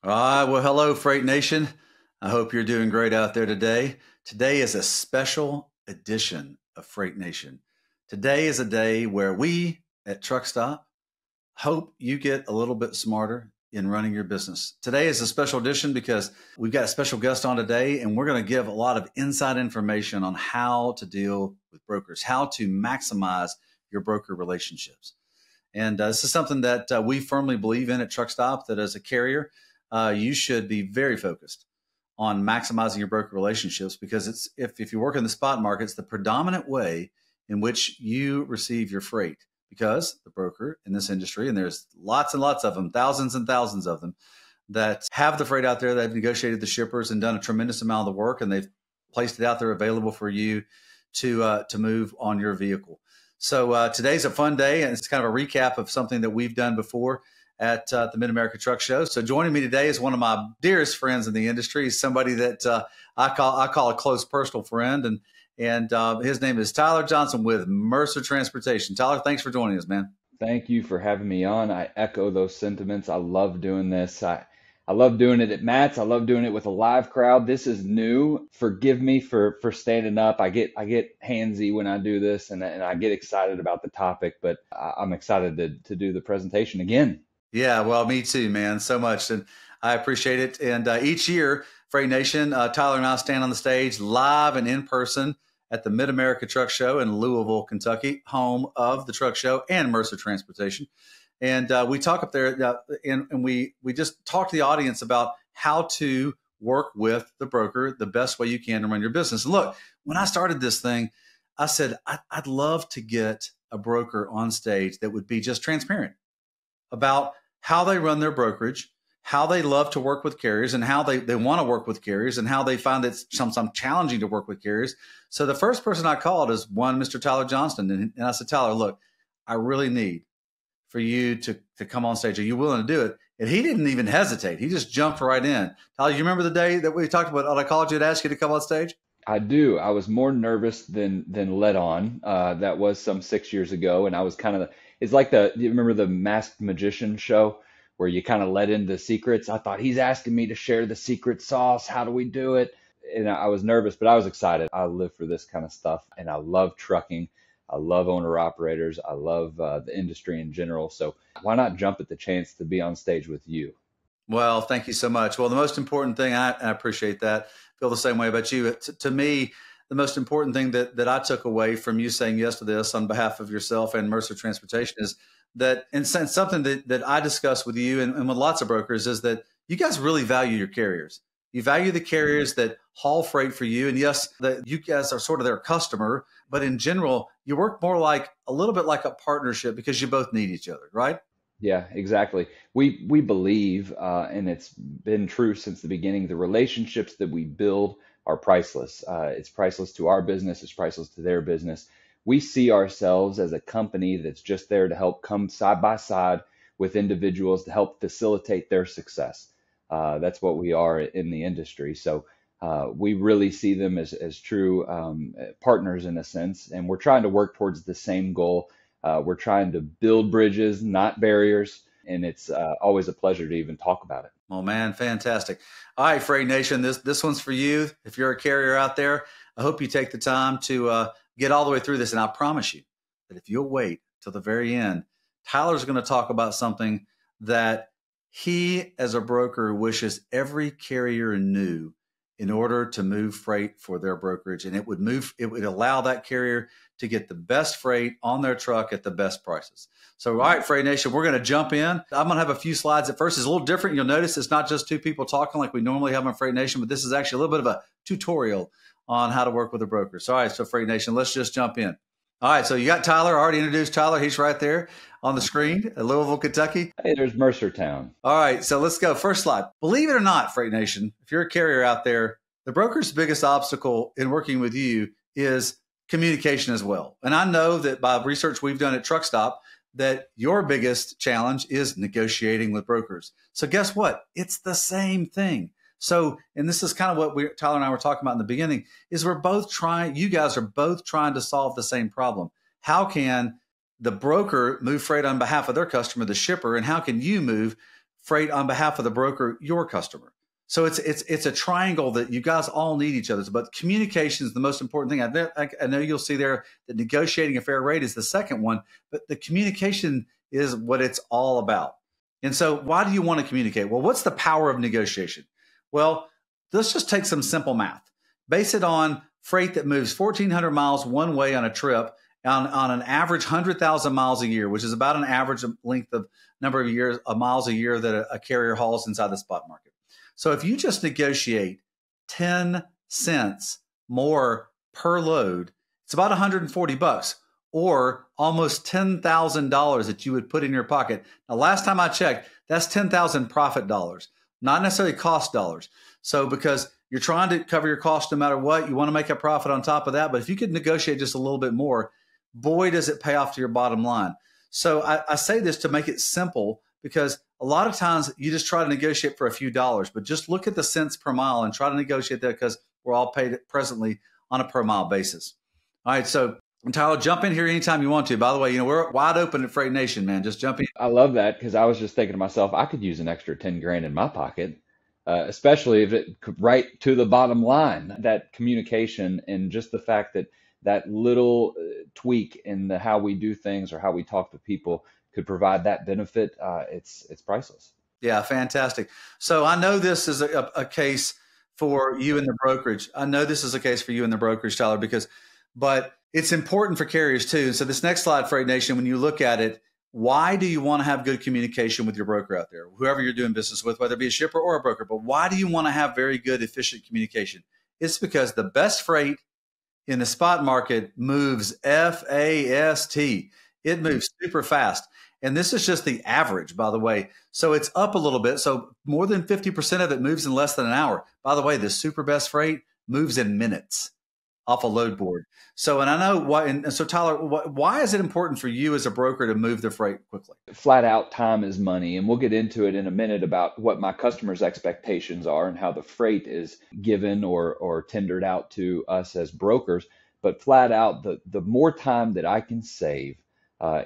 All right. Well, hello, Freight Nation. I hope you're doing great out there today. Today is a special edition of Freight Nation. Today is a day where we at Truckstop hope you get a little bit smarter in running your business. Today is a special edition because we've got a special guest on today, and we're going to give a lot of inside information on how to deal with brokers, how to maximize your broker relationships. And this is something that we firmly believe in at Truckstop, that as a carrier, you should be very focused on maximizing your broker relationships, because it's if you work in the spot market, it's the predominant way in which you receive your freight, because the broker in this industry, and there's lots and lots of them, thousands and thousands of them, that have the freight out there, that have negotiated the shippers and done a tremendous amount of the work, and they've placed it out there available for you to move on your vehicle. So today's a fun day, and it's kind of a recap of something that we've done before at the Mid-America Truck Show. So joining me today is one of my dearest friends in the industry. He's somebody that I call a close personal friend, and his name is Tyler Johnston with Mercer Transportation. Tyler, thanks for joining us, man. Thank you for having me on. I echo those sentiments. I love doing this. I love doing it at Matt's. I love doing it with a live crowd. This is new. Forgive me for standing up. I get handsy when I do this, and I get excited about the topic, but I'm excited to do the presentation again. Yeah, well, me too, man, so much. And I appreciate it. And each year, Freight Nation, Tyler and I stand on the stage live and in person at the Mid-America Truck Show in Louisville, Kentucky, home of the Truck Show and Mercer Transportation. And we talk up there and we just talk to the audience about how to work with the broker the best way you can to run your business. And look, when I started this thing, I said, I'd love to get a broker on stage that would be just transparent about how they run their brokerage, how they love to work with carriers, and how they want to work with carriers, and how they find it sometimes challenging to work with carriers. So the first person I called is one Mr. Tyler Johnston. And I said, Tyler, look, I really need for you to come on stage. Are you willing to do it? And he didn't even hesitate. He just jumped right in. Tyler, you remember the day that we talked about, I called you to ask you to come on stage? I do. I was more nervous than let on. That was some 6 years ago. And I was kind of, it's like you remember the Masked Magician show where you kind of let in the secrets? I thought, he's asking me to share the secret sauce. How do we do it? And I was nervous, but I was excited. I live for this kind of stuff, and I love trucking. I love owner operators. I love the industry in general. So why not jump at the chance to be on stage with you? Well, thank you so much. Well, the most important thing, I appreciate that. Feel the same way about you. To me, the most important thing that I took away from you saying yes to this on behalf of yourself and Mercer Transportation is that, and something that I discuss with you and with lots of brokers, is that you guys really value your carriers. You value the carriers that haul freight for you. And yes, that you guys are sort of their customer, but in general, you work more like a little bit like a partnership because you both need each other, right? Yeah, exactly. We believe, and it's been true since the beginning, the relationships that we build are priceless. It's priceless to our business. It's priceless to their business. We see ourselves as a company that's just there to help come side by side with individuals to help facilitate their success. That's what we are in the industry. So we really see them as true partners in a sense, and we're trying to work towards the same goal. We're trying to build bridges, not barriers, and it's always a pleasure to even talk about it. Oh, man, fantastic. All right, Freight Nation, this one's for you. If you're a carrier out there, I hope you take the time to get all the way through this. And I promise you that if you'll wait till the very end, Tyler's going to talk about something that he, as a broker, wishes every carrier knew in order to move freight for their brokerage. And it would allow that carrier to get the best freight on their truck at the best prices. So, all right, Freight Nation, we're going to jump in. I'm going to have a few slides at first. It's a little different. You'll notice it's not just two people talking like we normally have on Freight Nation, but this is actually a little bit of a tutorial on how to work with a broker. So, all right, so Freight Nation, let's just jump in. All right, so you got Tyler. I already introduced Tyler. He's right there on the screen at Louisville, Kentucky. Hey, there's Mercertown. All right, so let's go. First slide. Believe it or not, Freight Nation, if you're a carrier out there, the broker's biggest obstacle in working with you is communication as well. And I know that by research we've done at Truckstop, that your biggest challenge is negotiating with brokers. So guess what? It's the same thing. So, and this is kind of what Tyler and I were talking about in the beginning, is you guys are both trying to solve the same problem. How can the broker move freight on behalf of their customer, the shipper, and how can you move freight on behalf of the broker, your customer. So it's a triangle that you guys all need each other's. But communication is the most important thing. I know you'll see there that negotiating a fair rate is the second one, but the communication is what it's all about. And so why do you want to communicate? Well, what's the power of negotiation? Well, let's just take some simple math. Base it on freight that moves 1,400 miles one way on a trip on an average 100,000 miles a year, which is about an average length of number of years, miles a year that a carrier hauls inside the spot market. So if you just negotiate 10 cents more per load, it's about $140 or almost $10,000 that you would put in your pocket. Now, last time I checked, that's 10,000 profit dollars, not necessarily cost dollars. So because you're trying to cover your cost no matter what, you want to make a profit on top of that. But if you could negotiate just a little bit more, boy, does it pay off to your bottom line. So I say this to make it simple, because a lot of times you just try to negotiate for a few dollars, but just look at the cents per mile and try to negotiate that, because we're all paid presently on a per mile basis. All right. So Tyler, jump in here anytime you want to. By the way, we're wide open at Freight Nation, man. Just jump in. I love that, because I was just thinking to myself, I could use an extra 10 grand in my pocket, especially if it could right to the bottom line. That communication and just the fact that that little tweak in how we do things or how we talk to people could provide that benefit. It's priceless. Yeah, fantastic. So I know this is a case for you in the brokerage. I know this is a case for you in the brokerage, Tyler, but it's important for carriers too. So this next slide, Freight Nation, when you look at it, why do you want to have good communication with your broker out there, whoever you're doing business with, whether it be a shipper or a broker? But why do you want to have very good, efficient communication? It's because the best freight in the spot market moves fast. It moves super fast. And this is just the average, by the way. So it's up a little bit. So more than 50% of it moves in less than an hour. By the way, the super best freight moves in minutes off a load board. So, and I know why. And so Tyler, why is it important for you as a broker to move the freight quickly? Flat out, time is money. And we'll get into it in a minute about what my customers' expectations are and how the freight is given or tendered out to us as brokers. But flat out, the more time that I can save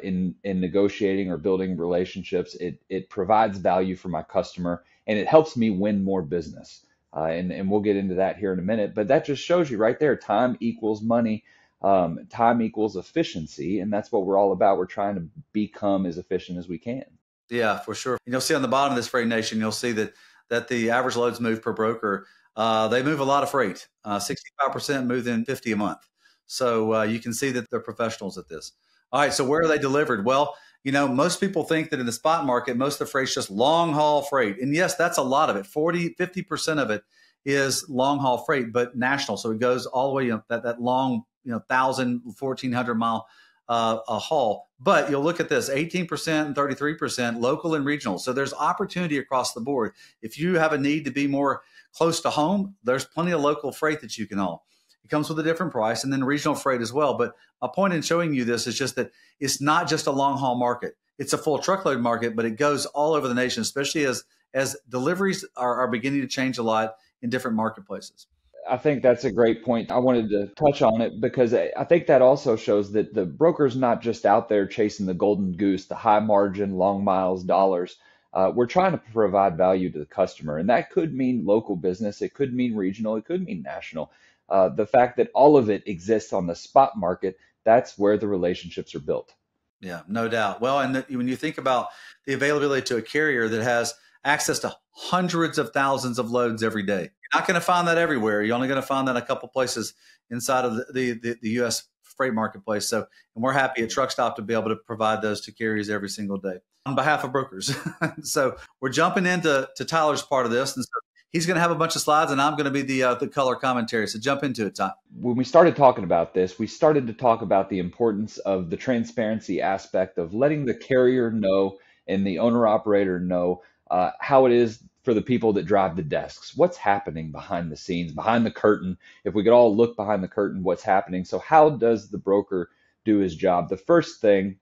in negotiating or building relationships, it provides value for my customer, and it helps me win more business. And we'll get into that here in a minute. But that just shows you right there, time equals money. Time equals efficiency, and that's what we're all about. We're trying to become as efficient as we can. Yeah, for sure. You'll see on the bottom of this Freight Nation, you'll see that the average loads moved per broker, they move a lot of freight. 65% move in 50 a month. So you can see that they're professionals at this. All right, so where are they delivered? Well, most people think that in the spot market, most of the freight's just long haul freight. And yes, that's a lot of it. 50% of it is long haul freight, but national. So it goes all the way, that long, 1,000, 1,400 mile a haul. But you'll look at this, 18% and 33% local and regional. So there's opportunity across the board. If you have a need to be more close to home, there's plenty of local freight that you can haul. It comes with a different price, and then regional freight as well. But my point in showing you this is just that it's not just a long haul market. It's a full truckload market, but it goes all over the nation, especially as deliveries are beginning to change a lot in different marketplaces. I think that's a great point. I wanted to touch on it because I think that also shows that the broker's not just out there chasing the golden goose, the high margin, long miles, dollars. We're trying to provide value to the customer, and that could mean local business. It could mean regional. It could mean national. The fact that all of it exists on the spot market, that's where the relationships are built. Yeah, no doubt. Well, and when you think about the availability to a carrier that has access to hundreds of thousands of loads every day, you're not going to find that everywhere. You're only going to find that a couple places inside of the U.S. freight marketplace. So, and we're happy at Truckstop to be able to provide those to carriers every single day on behalf of brokers. So we're jumping into Tyler's part of this, and so he's going to have a bunch of slides, and I'm going to be the color commentary. So jump into it, Ty. When we started talking about this, we started to talk about the importance of the transparency aspect of letting the carrier know and the owner-operator know how it is for the people that drive the desks. What's happening behind the scenes, behind the curtain? If we could all look behind the curtain, what's happening? So how does the broker do his job? The first thing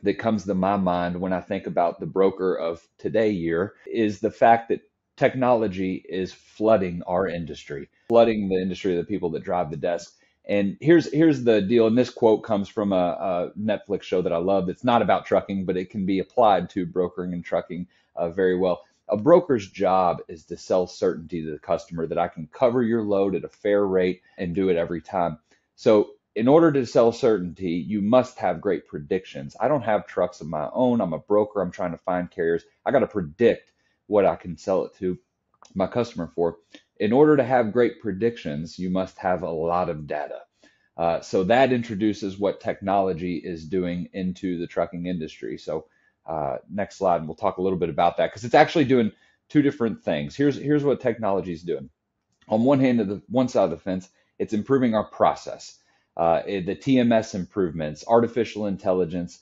that comes to my mind when I think about the broker of today year is the fact that technology is flooding our industry, flooding the industry of the people that drive the desk. And here's the deal. And this quote comes from a Netflix show that I love. It's not about trucking, but it can be applied to brokering and trucking very well. A broker's job is to sell certainty to the customer that I can cover your load at a fair rate and do it every time. So in order to sell certainty, you must have great predictions. I don't have trucks of my own. I'm a broker. I'm trying to find carriers. I got to predict what I can sell it to my customer for. In order to have great predictions, you must have a lot of data. So that introduces what technology is doing into the trucking industry. So next slide, and we'll talk a little bit about that because it's actually doing two different things. Here's what technology is doing. On one hand, of the one side of the fence, it's improving our process. The TMS improvements, artificial intelligence,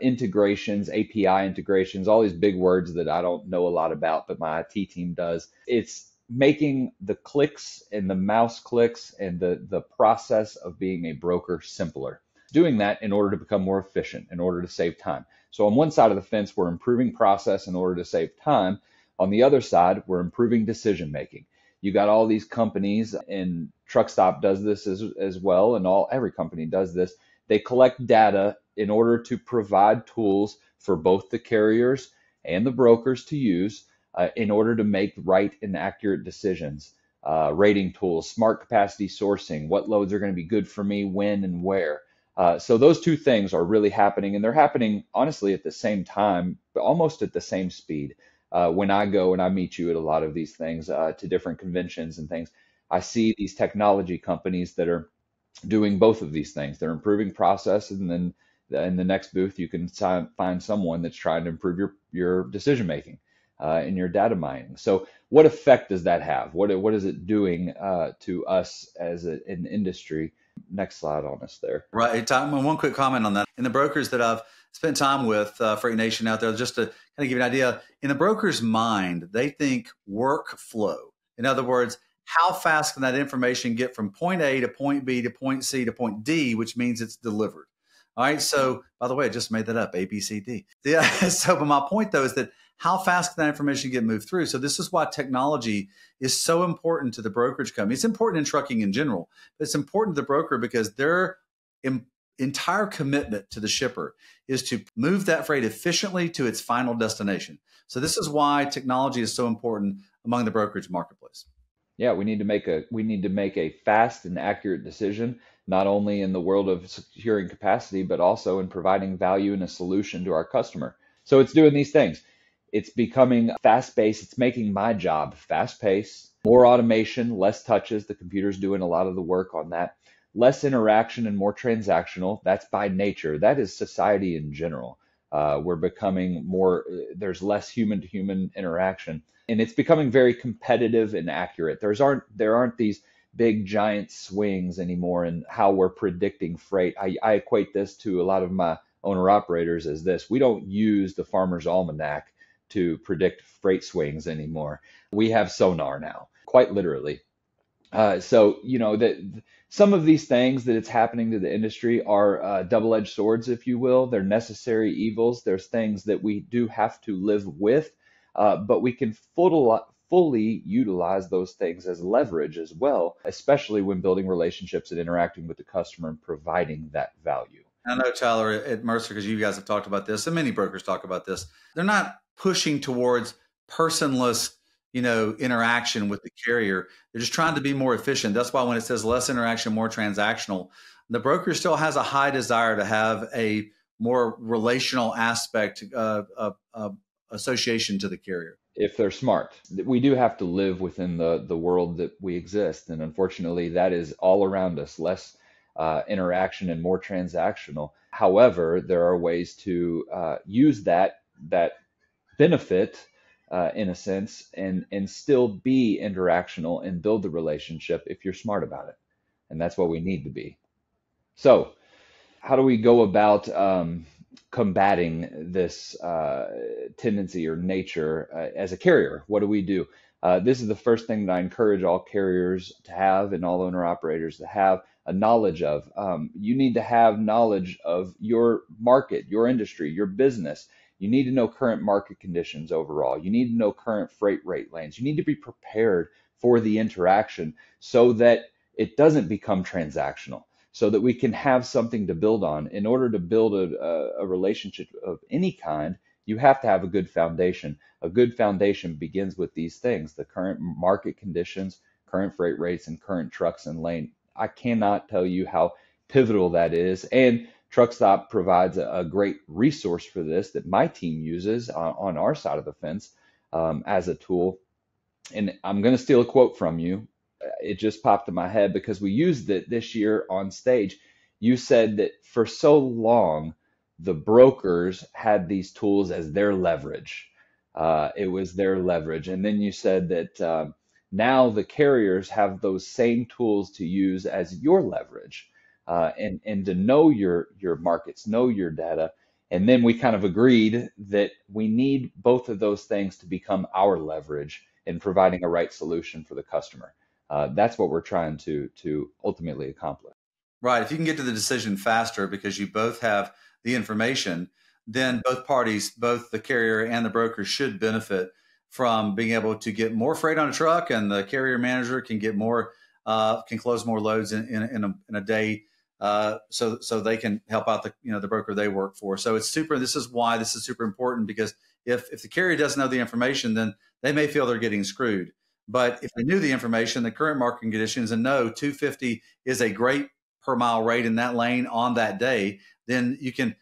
integrations, API integrations, all these big words that I don't know a lot about, but my IT team does. It's making the clicks and the mouse clicks and the process of being a broker simpler. Doing that in order to become more efficient, in order to save time. So on one side of the fence, we're improving process in order to save time. On the other side, we're improving decision making. You got all these companies, and Truckstop does this as well, and every company does this. They collect data in order to provide tools for both the carriers and the brokers to use in order to make right and accurate decisions. Rating tools, smart capacity sourcing, what loads are going to be good for me, when and where. So those two things are really happening, and they're happening honestly at the same time, but almost at the same speed. When I go and I meet you at a lot of these things, to different conventions and things, I see these technology companies that are doing both of these things. They're improving process, and then in the next booth, you can find someone that's trying to improve your decision making and your data mining. So what effect does that have? What is it doing to us as an industry? Next slide on us there. Right. Tom, one quick comment on that. In the brokers that I've spent time with, Freight Nation out there, just to kind of give you an idea, in the broker's mind, they think workflow. In other words, how fast can that information get from point A to point B to point C to point D, which means it's delivered. All right. So, by the way, I just made that up, A, B, C, D. Yeah. So, but my point, though, is that how fast can that information get moved through? So this is why technology is so important to the brokerage company. It's important in trucking in general, but it's important to the broker because their entire commitment to the shipper is to move that freight efficiently to its final destination. So this is why technology is so important among the brokerage marketplace. Yeah, we need to make a fast and accurate decision, not only in the world of securing capacity, but also in providing value and a solution to our customer. So it's doing these things. It's becoming fast-paced. It's making my job fast-paced, more automation, less touches. The computer's doing a lot of the work on that. Less interaction and more transactional. That's by nature. That is society in general. We're becoming more, there's less human-to-human interaction. And it's becoming very competitive and accurate. There aren't these big giant swings anymore in how we're predicting freight. I equate this to a lot of my owner-operators as this. We don't use the Farmer's Almanac to predict freight swings anymore. We have sonar now, quite literally. So, some of these things that it's happening to the industry are double-edged swords, if you will. They're necessary evils. There's things that we do have to live with, but we can fully utilize those things as leverage as well, especially when building relationships and interacting with the customer and providing that value. I know, Tyler, at Mercer, because you guys have talked about this, and many brokers talk about this, they're not pushing towards personless, interaction with the carrier. They're just trying to be more efficient. That's why when it says less interaction, more transactional, the broker still has a high desire to have a more relational aspect of association to the carrier. If they're smart. We do have to live within the world that we exist. And unfortunately, that is all around us, less interaction and more transactional. However, there are ways to use that benefit in a sense and still be interactional and build the relationship if you're smart about it. And that's what we need to be. So how do we go about combating this tendency or nature as a carrier? What do we do? This is the first thing that I encourage all carriers to have and all owner operators to have a knowledge of. You need to have knowledge of your market, your industry, your business. You need to know current market conditions overall. You need to know current freight rate lanes. You need to be prepared for the interaction so that it doesn't become transactional, so that we can have something to build on. In order to build a relationship of any kind, You have to have a good foundation. A good foundation begins with these things: the current market conditions, current freight rates, and current trucks in lane. I cannot tell you how pivotal that is. And Truckstop provides a great resource for this that my team uses on our side of the fence as a tool. And I'm going to steal a quote from you. It just popped in my head because we used it this year on stage. You said that for so long, the brokers had these tools as their leverage. It was their leverage. And then you said that now the carriers have those same tools to use as your leverage, and to know your markets, know your data. And then we kind of agreed that we need both of those things to become our leverage in providing a right solution for the customer. That's what we're trying to ultimately accomplish. Right. If you can get to the decision faster because you both have the information, then both parties, both the carrier and the broker, should benefit from being able to get more freight on a truck, and the carrier manager can get more, can close more loads in a day, so they can help out the broker they work for. So it's super. This is why this is super important, because if the carrier doesn't know the information, then they may feel they're getting screwed. But if they knew the information, the current market conditions, and know 250 is a great per mile rate in that lane on that day, then you can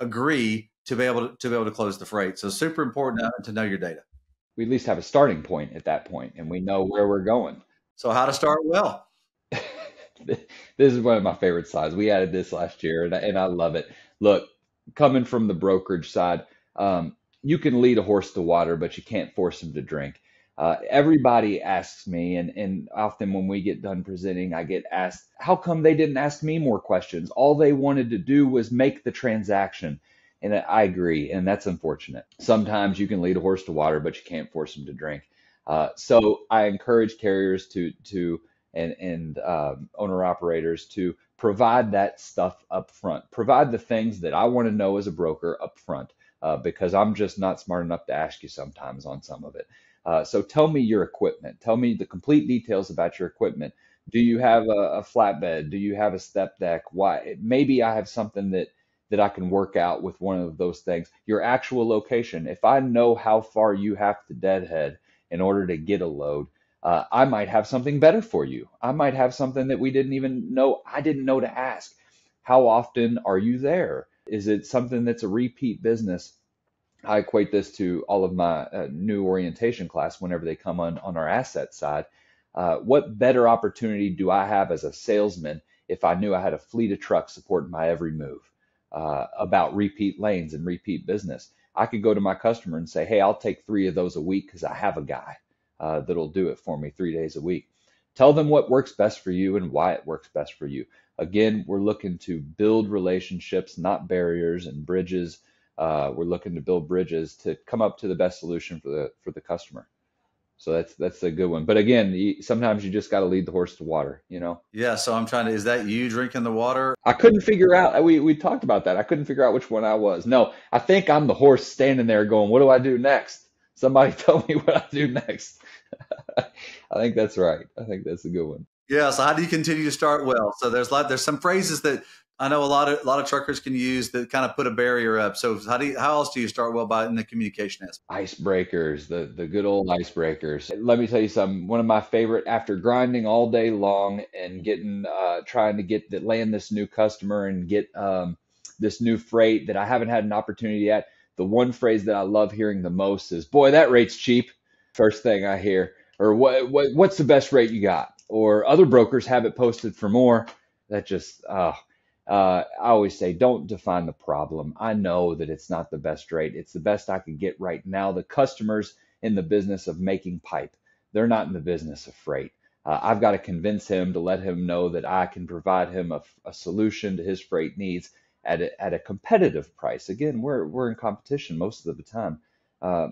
agree to be able to close the freight. So super important to know your data. We at least have a starting point at that point, and we know where we're going. So how to start well. This is one of my favorite slides. We added this last year, and I love it. Look, coming from the brokerage side, you can lead a horse to water, but you can't force him to drink. Everybody asks me, and often when we get done presenting, I get asked, how come they didn't ask me more questions? All they wanted to do was make the transaction. And I agree, and that's unfortunate. Sometimes you can lead a horse to water, but you can't force him to drink. So I encourage carriers and owner operators to provide that stuff up front. Provide the things that I want to know as a broker up front, because I'm just not smart enough to ask you sometimes on some of it. So tell me your equipment. Tell me the complete details about your equipment. Do you have a flatbed? Do you have a step deck? Why? Maybe I have something that I can work out with one of those things. Your actual location. If I know how far you have to deadhead in order to get a load, I might have something better for you. I might have something that we didn't even know. I didn't know to ask. How often are you there? Is it something that's a repeat business? I equate this to all of my new orientation class whenever they come on our asset side. What better opportunity do I have as a salesman if I knew I had a fleet of trucks supporting my every move, about repeat lanes and repeat business? I could go to my customer and say, hey, I'll take 3 of those a week because I have a guy that'll do it for me 3 days a week. Tell them what works best for you and why it works best for you. Again, we're looking to build relationships, not barriers and bridges. We're looking to build bridges to come up to the best solution for the customer. So that's a good one. But again, sometimes you just got to lead the horse to water, you know? Yeah. So I'm trying to, is that you drinking the water? I couldn't figure out, we talked about that. I couldn't figure out which one I was. No, I think I'm the horse standing there going, what do I do next? Somebody tell me what I do next. I think that's right. I think that's a good one. Yeah. So how do you continue to start well? So there's some phrases that I know a lot of truckers can use that kind of put a barrier up. So how else do you start well in the communication aspect? Icebreakers, the good old icebreakers. Let me tell you something. One of my favorite, after grinding all day long and trying to land this new customer and get this new freight that I haven't had an opportunity yet, the one phrase that I love hearing the most is, boy, that rate's cheap. First thing I hear. Or what's the best rate you got? Or other brokers have it posted for more. That just, I always say, don't define the problem. I know that it's not the best rate. It's the best I can get right now. The customer's in the business of making pipe. They're not in the business of freight. I've got to convince him to let him know that I can provide him a solution to his freight needs at a competitive price. Again, we're in competition most of the time.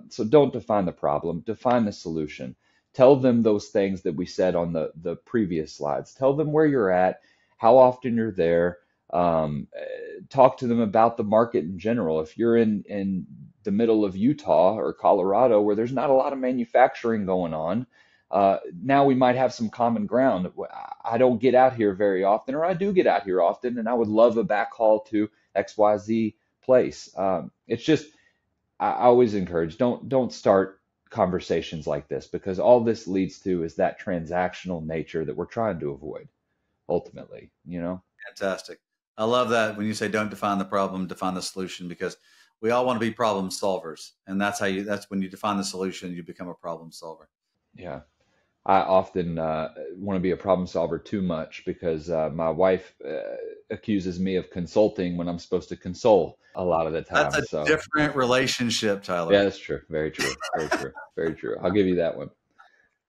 So don't define the problem. Define the solution. Tell them those things that we said on the previous slides. Tell them where you're at, how often you're there. Talk to them about the market in general. If you're in the middle of Utah or Colorado where there's not a lot of manufacturing going on, now we might have some common ground. I don't get out here very often, or I do get out here often, and I would love a backhaul to XYZ place. It's just, I always encourage, don't start conversations like this, because all this leads to is that transactional nature that we're trying to avoid ultimately, you know? Fantastic. I love that when you say don't define the problem, define the solution, because we all want to be problem solvers. And that's when you define the solution, you become a problem solver. Yeah. I often want to be a problem solver too much, because my wife accuses me of consulting when I'm supposed to console a lot of the That's time. a So different relationship, yeah, Tyler. that's true. Very true. Very true. Very true. I'll give you that one.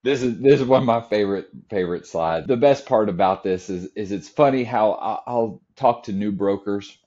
This is one of my favorite slides. The best part about this is it's funny how I'll talk to new brokers,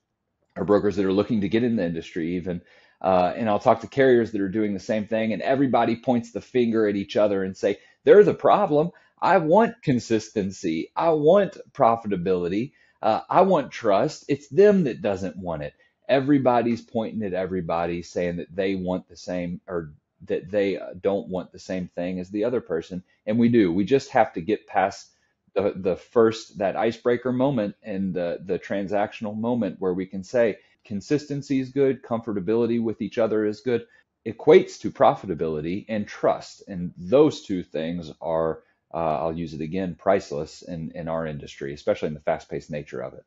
or brokers that are looking to get in the industry even, and I'll talk to carriers that are doing the same thing, and everybody points the finger at each other and say, "They're the problem. I want consistency. I want profitability. I want trust. It's them that doesn't want it." Everybody's pointing at everybody, saying that they want the same, or that they don't want the same thing as the other person, and we do. We just have to get past the first, that icebreaker moment, and the transactional moment where we can say consistency is good, comfortability with each other is good, equates to profitability and trust, and those two things are, I'll use it again, priceless in our industry, especially in the fast-paced nature of it.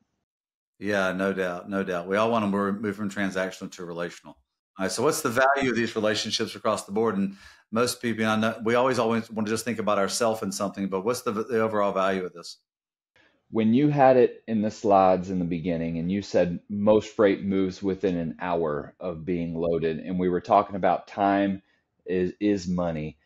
Yeah, no doubt. No doubt. We all want to move from transactional to relational. All right. So what's the value of these relationships across the board? And most people, I know we always want to just think about ourselves in something, but what's the overall value of this? When you had it in the slides in the beginning, and you said most freight moves within an hour of being loaded, and we were talking about time is money,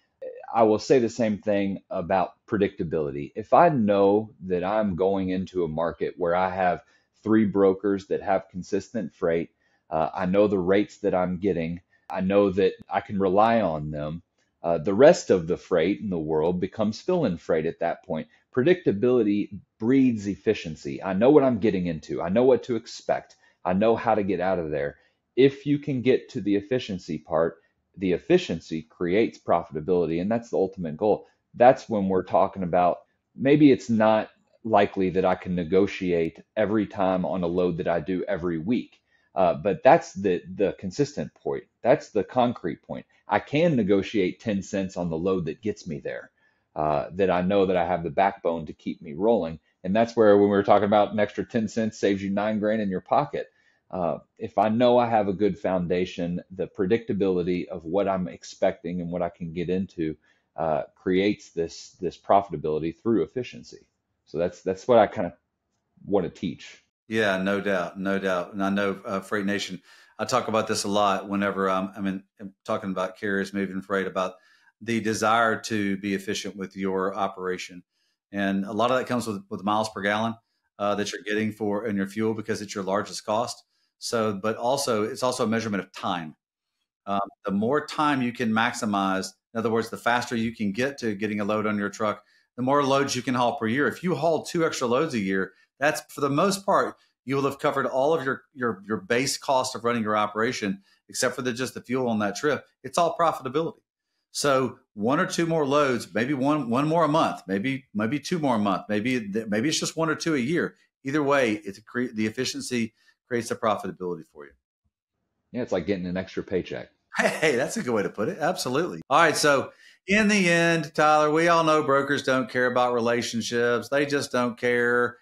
I will say the same thing about predictability. If I know that I'm going into a market where I have three brokers that have consistent freight, I know the rates that I'm getting, I know that I can rely on them. The rest of the freight in the world becomes fill-in freight at that point. Predictability breeds efficiency. I know what I'm getting into. I know what to expect. I know how to get out of there. If you can get to the efficiency part, the efficiency creates profitability, and that's the ultimate goal. That's when we're talking about, maybe it's not likely that I can negotiate every time on a load that I do every week. But that's the consistent point. That's the concrete point. I can negotiate 10 cents on the load that gets me there, that I know that I have the backbone to keep me rolling. And that's where, when we were talking about an extra 10 cents saves you 9 grand in your pocket. If I know I have a good foundation, the predictability of what I'm expecting and what I can get into creates this profitability through efficiency. So that's what I kind of want to teach. Yeah, no doubt, no doubt. And I know Freight Nation, I talk about this a lot whenever I'm talking about carriers moving freight, about the desire to be efficient with your operation. And a lot of that comes with miles per gallon that you're getting for in your fuel, because it's your largest cost. So, but also it's also a measurement of time. The more time you can maximize, in other words, the faster you can get to getting a load on your truck, the more loads you can haul per year. If you haul 2 extra loads a year, that's, for the most part, you will have covered all of your base cost of running your operation, except for just the fuel on that trip. It's all profitability. So 1 or 2 more loads, maybe one more a month, maybe two more a month, maybe it's just 1 or 2 a year. Either way, the efficiency creates the profitability for you. Yeah, it's like getting an extra paycheck. Hey, that's a good way to put it. Absolutely. All right. So in the end, Tyler, we all know brokers don't care about relationships. They just don't care.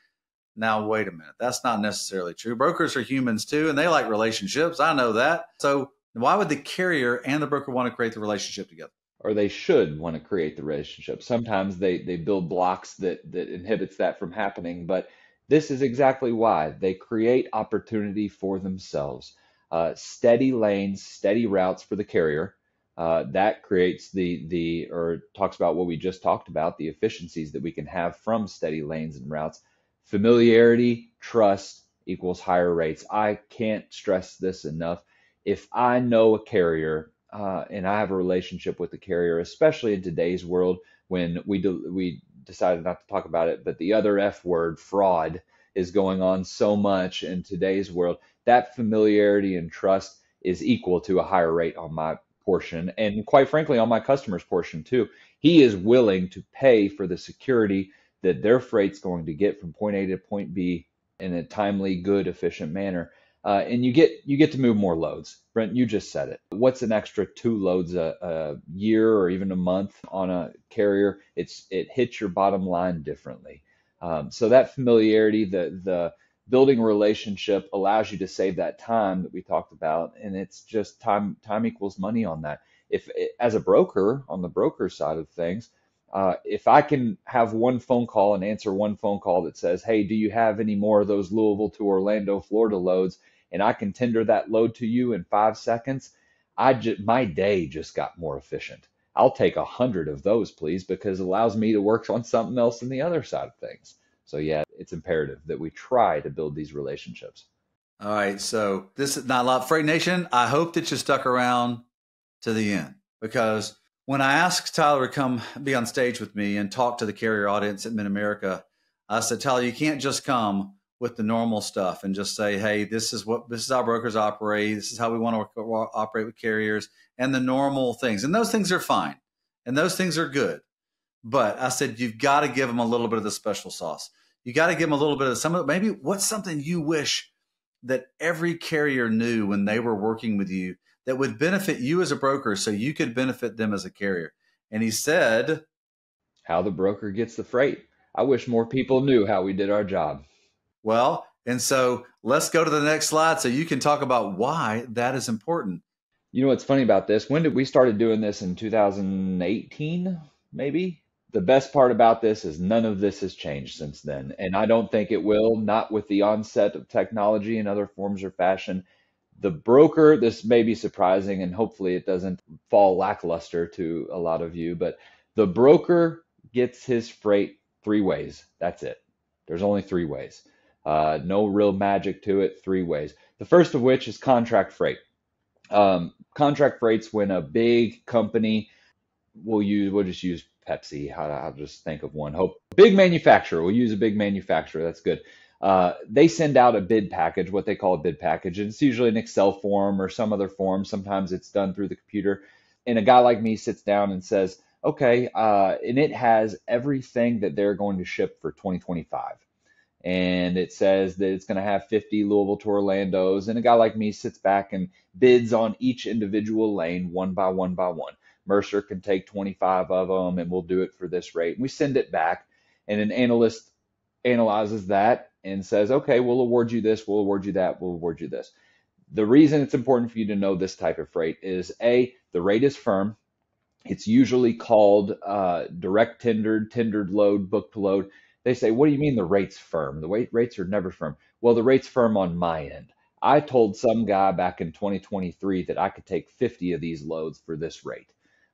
Now, wait a minute. That's not necessarily true. Brokers are humans too, and they like relationships. I know that. So why would the carrier and the broker want to create the relationship together? Or they should want to create the relationship. Sometimes they build blocks that inhibits that from happening, but this is exactly why they create opportunity for themselves. Steady lanes, steady routes for the carrier. That creates or talks about what we just talked about, the efficiencies that we can have from steady lanes and routes. Familiarity, trust equals higher rates. I can't stress this enough. If I know a carrier, and I have a relationship with the carrier, especially in today's world, when we decided not to talk about it, but the other F word, fraud, is going on so much in today's world. That familiarity and trust is equal to a higher rate on my portion, and quite frankly, on my customer's portion too. He is willing to pay for the security that their freight's going to get from point A to point B in a timely, good, efficient manner. and you get to move more loads. Brent, you just said it. What's an extra 2 loads a year or even a month on a carrier? It hits your bottom line differently. So that familiarity, the building a relationship allows you to save that time that we talked about, and it's just time equals money on that. If as a broker on the broker side of things, if I can have one phone call and answer one phone call that says, "Hey, do you have any more of those Louisville to Orlando, Florida loads?" and I can tender that load to you in 5 seconds, my day just got more efficient. I'll take 100 of those, please, because it allows me to work on something else on the other side of things. So yeah, it's imperative that we try to build these relationships. All right. So this is not a lot. Freight Nation, I hope that you stuck around to the end, because when I asked Tyler to come be on stage with me and talk to the carrier audience at Mid-America, I said, Tyler, you can't just come with the normal stuff and just say, hey, this is how brokers operate. This is how we want to operate with carriers and the normal things. And those things are fine. And those things are good. But I said, you've got to give them a little bit of the special sauce. You got to give them a little bit of maybe what's something you wish that every carrier knew when they were working with you that would benefit you as a broker so you could benefit them as a carrier. And he said, how the broker gets the freight. I wish more people knew how we did our job. Well, and so let's go to the next slide so you can talk about why that is important. You know what's funny about this? When did we started doing this? In 2018, maybe? The best part about this is none of this has changed since then. And I don't think it will, not with the onset of technology in other forms or fashion. The broker, this may be surprising, and hopefully it doesn't fall lackluster to a lot of you, but the broker gets his freight 3 ways. That's it. There's only 3 ways. No real magic to it, 3 ways. The first of which is contract freight. Contract freight's when a big company, we'll just use Pepsi. I'll just think of one. Big manufacturer. We'll use a big manufacturer. That's good. They send out a bid package, what they call a bid package. And it's usually an Excel form or some other form. Sometimes it's done through the computer. And a guy like me sits down and says, okay, and it has everything that they're going to ship for 2025. And it says that it's going to have 50 Louisville to Orlandos. And a guy like me sits back and bids on each individual lane one by one by one. Mercer can take 25 of them and we'll do it for this rate. And we send it back, and an analyst analyzes that and says, okay, we'll award you this, we'll award you that, we'll award you this. The reason it's important for you to know this type of freight is A, the rate is firm. It's usually called direct tendered load, booked load. They say, what do you mean the rate's firm? The rates are never firm. Well, the rate's firm on my end. I told some guy back in 2023 that I could take 50 of these loads for this rate.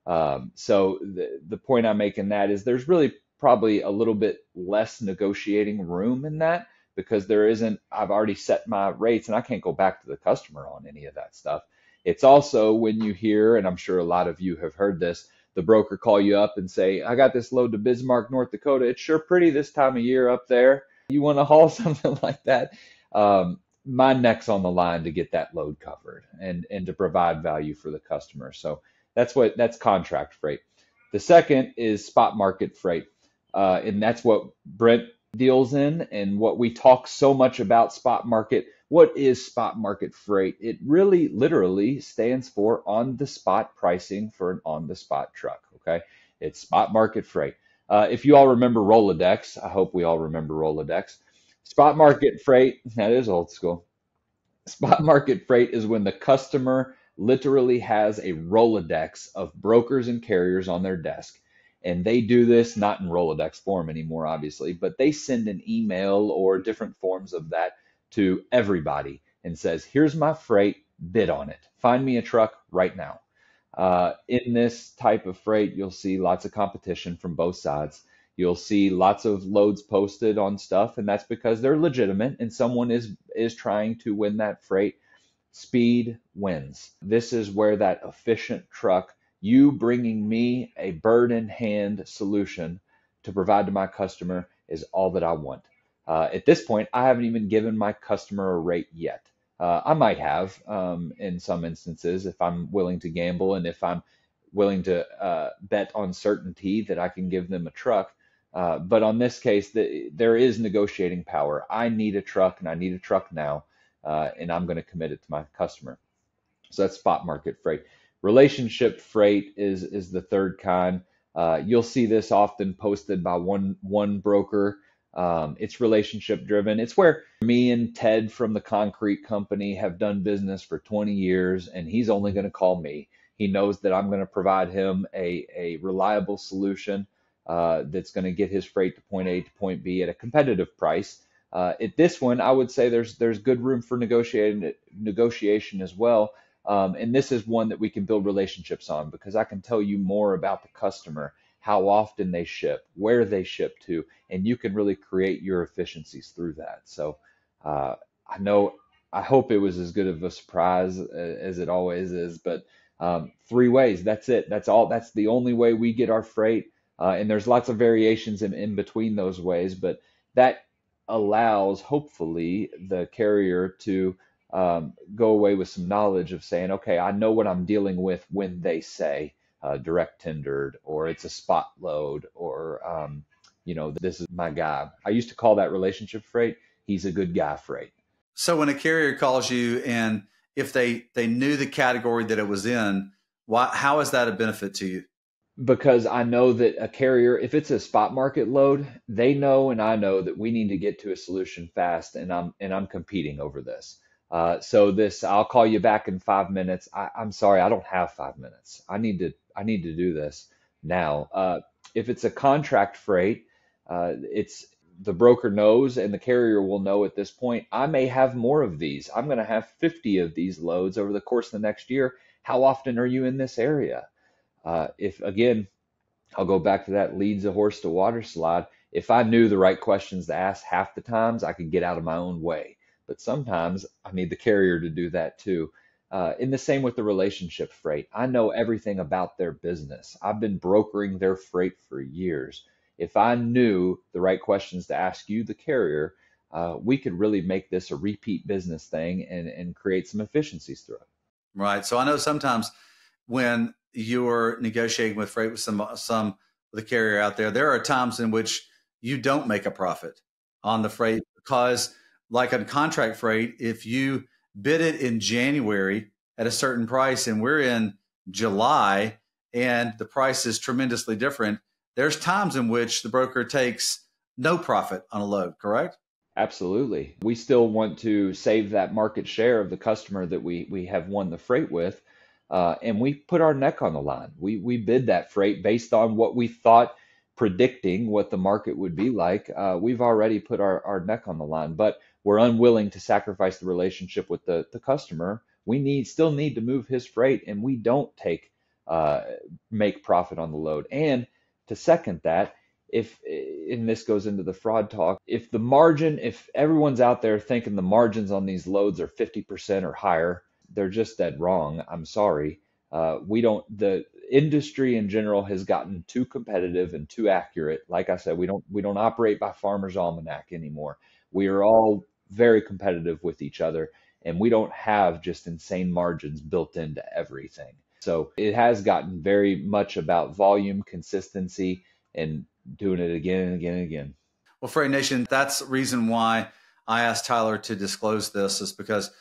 So the point I'm making that is there's really probably a little bit less negotiating room in that, because I've already set my rates and I can't go back to the customer on any of that stuff. It's also when you hear, and I'm sure a lot of you have heard this, the broker call you up and say, I got this load to Bismarck, North Dakota. It's sure pretty this time of year up there. You want to haul something like that? My neck's on the line to get that load covered and to provide value for the customer. So that's contract freight. The second is spot market freight. And that's what Brent deals in, and what we talk so much about spot market. What is spot market freight? It really literally stands for on the spot pricing for an on the spot truck. Okay. It's spot market freight. If you all remember Rolodex, I hope we all remember Rolodex. Spot market freight, that is old school. Spot market freight is when the customer literally has a Rolodex of brokers and carriers on their desk. And they do this not in Rolodex form anymore, obviously, but they send an email or different forms of that to everybody and says, here's my freight, bid on it. Find me a truck right now. In this type of freight, you'll see lots of competition from both sides. You'll see lots of loads posted on stuff, and that's because they're legitimate and someone is trying to win that freight. Speed wins. This is where that efficient truck, you bringing me a bird in hand solution to provide to my customer, is all that I want. At this point, I haven't even given my customer a rate yet. I might have in some instances if I'm willing to gamble and if I'm willing to bet on certainty that I can give them a truck. But on this case, there is negotiating power. I need a truck and I need a truck now. and I'm going to commit it to my customer. So that's spot market freight. Relationship freight is the third kind. You'll see this often posted by one broker. It's relationship driven. It's where me and Ted from the concrete company have done business for 20 years, and he's only going to call me. He knows that I'm going to provide him a reliable solution that's going to get his freight to point A to point B at a competitive price. At this one, I would say there's good room for negotiation as well. And this is one that we can build relationships on, because I can tell you more about the customer, how often they ship, where they ship to, and you can really create your efficiencies through that. So I hope it was as good of a surprise as it always is, but three ways, that's it. That's all. That's the only way we get our freight. And there's lots of variations in between those ways, but that allows, hopefully, the carrier to go away with some knowledge of saying, okay, I know what I'm dealing with when they say direct tendered, or it's a spot load, or this is my guy. I used to call that relationship freight. He's a good guy freight. So when a carrier calls you, and if they knew the category that it was in, how is that a benefit to you? Because I know that a carrier, if it's a spot market load, they know and I know that we need to get to a solution fast, and I'm competing over this. So I'll call you back in 5 minutes. I'm sorry, I don't have 5 minutes. I need to do this now. If it's a contract freight, it's the broker knows and the carrier will know at this point, I may have more of these. I'm going to have 50 of these loads over the course of the next year. How often are you in this area? If again, I'll go back to that leads a horse to water slide. If I knew the right questions to ask, half the times I could get out of my own way. But sometimes I need the carrier to do that too. In the same with the relationship freight, I know everything about their business. I've been brokering their freight for years. If I knew the right questions to ask you, the carrier, we could really make this a repeat business thing and create some efficiencies through it. Right. So I know sometimes when you're negotiating with freight with some with a carrier out there are times in which you don't make a profit on the freight, because like on contract freight, if you bid it in January at a certain price and we're in July and the price is tremendously different, there's times in which the broker takes no profit on a load, correct? Absolutely. We still want to save that market share of the customer that we have won the freight with. And we put our neck on the line. We bid that freight based on what we thought, predicting what the market would be like. We've already put our neck on the line, but we're unwilling to sacrifice the relationship with the customer. We still need to move his freight, and we don't make profit on the load. And to second that, and this goes into the fraud talk, if everyone's out there thinking the margins on these loads are 50% or higher, they're just dead wrong. I'm sorry. The industry in general has gotten too competitive and too accurate. Like I said, we don't operate by Farmer's Almanac anymore. We are all very competitive with each other, and we don't have just insane margins built into everything. So it has gotten very much about volume, consistency, and doing it again and again and again. Well, Freight Nation, that's the reason why I asked Tyler to disclose this, is because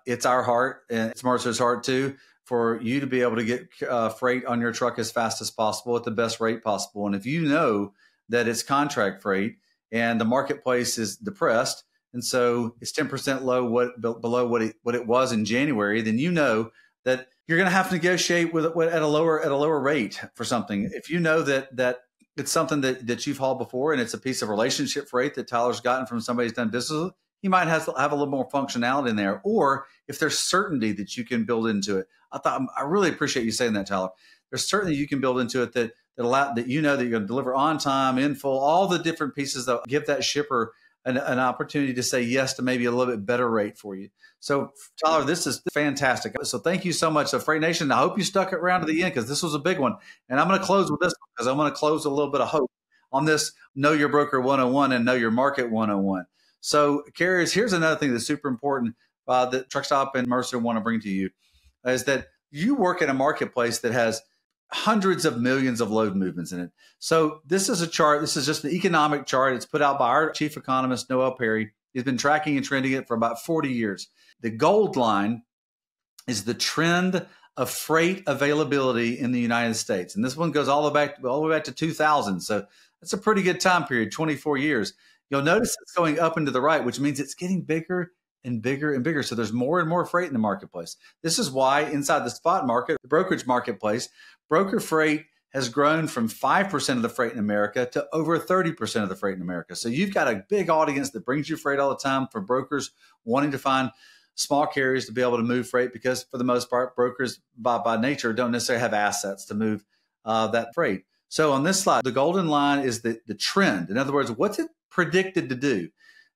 it's our heart, and it's Mercer's heart too, for you to be able to get freight on your truck as fast as possible at the best rate possible. And if you know that it's contract freight and the marketplace is depressed, and so it's 10% below what it was in January, then you know that you're going to have to negotiate at a lower rate for something. If you know that it's something that you've hauled before and it's a piece of relationship freight that Tyler's gotten from somebody who's done business with, he might have a little more functionality in there. Or if there's certainty that you can build into it. I really appreciate you saying that, Tyler. There's certainty you can build into it that you know that you're going to deliver on time, in full, all the different pieces that give that shipper an opportunity to say yes to maybe a little bit better rate for you. So, Tyler, this is fantastic. So thank you so much. So, Freight Nation, I hope you stuck it around to the end, because this was a big one. And I'm going to close with this one, because I'm going to close with a little bit of hope on this Know Your Broker 101 and Know Your Market 101. So, carriers, here's another thing that's super important that Truckstop and Mercer want to bring to you, is that you work in a marketplace that has hundreds of millions of load movements in it. So this is a chart. This is just an economic chart. It's put out by our chief economist, Noel Perry. He's been tracking and trending it for about 40 years. The gold line is the trend of freight availability in the United States. And this one goes all the way back to 2000. So that's a pretty good time period, 24 years. You'll notice it's going up and to the right, which means it's getting bigger and bigger and bigger. So there's more and more freight in the marketplace. This is why inside the spot market, the brokerage marketplace, broker freight has grown from 5% of the freight in America to over 30% of the freight in America. So you've got a big audience that brings you freight all the time for brokers wanting to find small carriers to be able to move freight, because for the most part, brokers by nature don't necessarily have assets to move that freight. So on this slide, the golden line is the trend. In other words, what's it predicted to do?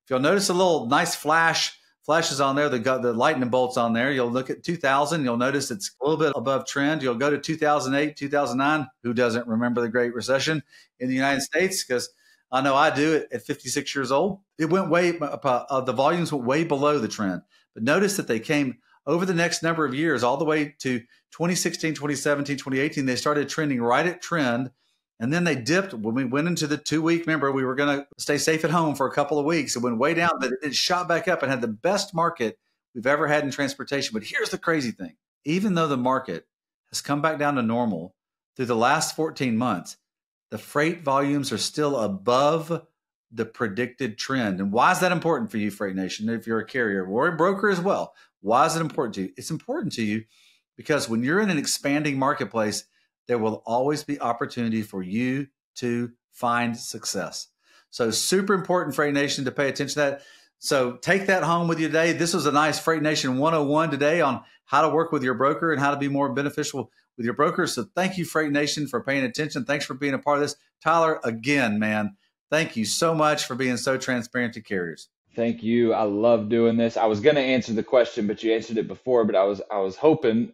If you'll notice a little nice flashes on there, the lightning bolts on there. You'll look at 2000. You'll notice it's a little bit above trend. You'll go to 2008, 2009. Who doesn't remember the Great Recession in the United States? Because I know I do at 56 years old. It went the volumes went way below the trend. But notice that they came over the next number of years, all the way to 2016, 2017, 2018. They started trending right at trend. And then they dipped when we went into the 2-week. Remember, we were going to stay safe at home for a couple of weeks. It went way down, but it shot back up and had the best market we've ever had in transportation. But here's the crazy thing. Even though the market has come back down to normal through the last 14 months, the freight volumes are still above the predicted trend. And why is that important for you, Freight Nation? If you're a carrier or a broker as well, why is it important to you? It's important to you because when you're in an expanding marketplace, there will always be opportunity for you to find success. So super important, Freight Nation, to pay attention to that. So take that home with you today. This was a nice Freight Nation 101 today on how to work with your broker and how to be more beneficial with your broker. So thank you, Freight Nation, for paying attention. Thanks for being a part of this. Tyler, again, man, thank you so much for being so transparent to carriers. Thank you. I love doing this. I was going to answer the question, but you answered it before. But I was hoping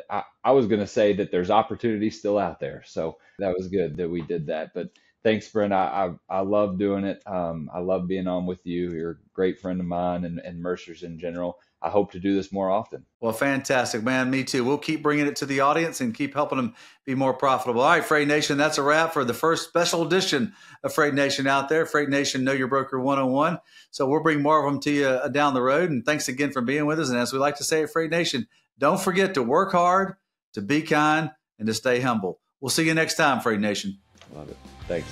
I was going to say that there's opportunity still out there. So that was good that we did that. But thanks, Brent. I love doing it. I love being on with you. You're a great friend of mine and Mercer's in general. I hope to do this more often. Well, fantastic, man. Me too. We'll keep bringing it to the audience and keep helping them be more profitable. All right, Freight Nation, that's a wrap for the first special edition of Freight Nation out there. Freight Nation, Know Your Broker 101. So we'll bring more of them to you down the road. And thanks again for being with us. And as we like to say at Freight Nation, don't forget to work hard, to be kind, and to stay humble. We'll see you next time, Freight Nation. Love it. Thanks.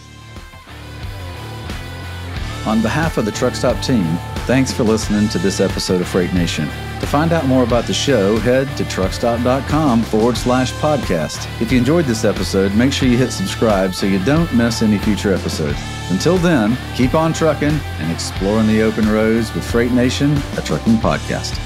On behalf of the Truckstop team, thanks for listening to this episode of Freight Nation. To find out more about the show, head to truckstop.com/podcast. If you enjoyed this episode, make sure you hit subscribe so you don't miss any future episodes. Until then, keep on trucking and exploring the open roads with Freight Nation, a trucking podcast.